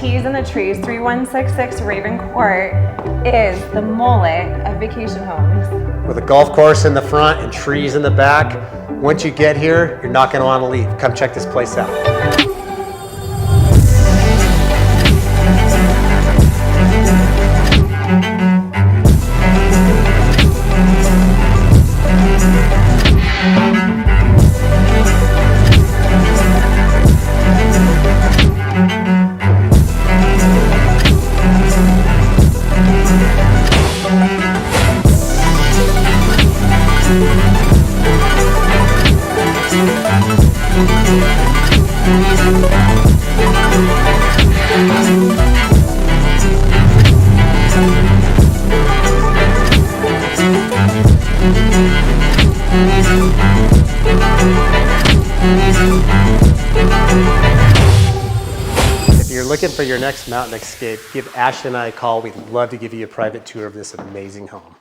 teas in the trees, 3166 Raven Court is the mullet of vacation homes. With a golf course in the front and trees in the back, once you get here, you're not going to want to leave. Come check this place out. If you're looking for your next mountain escape, give Ash and I a call. We'd love to give you a private tour of this amazing home.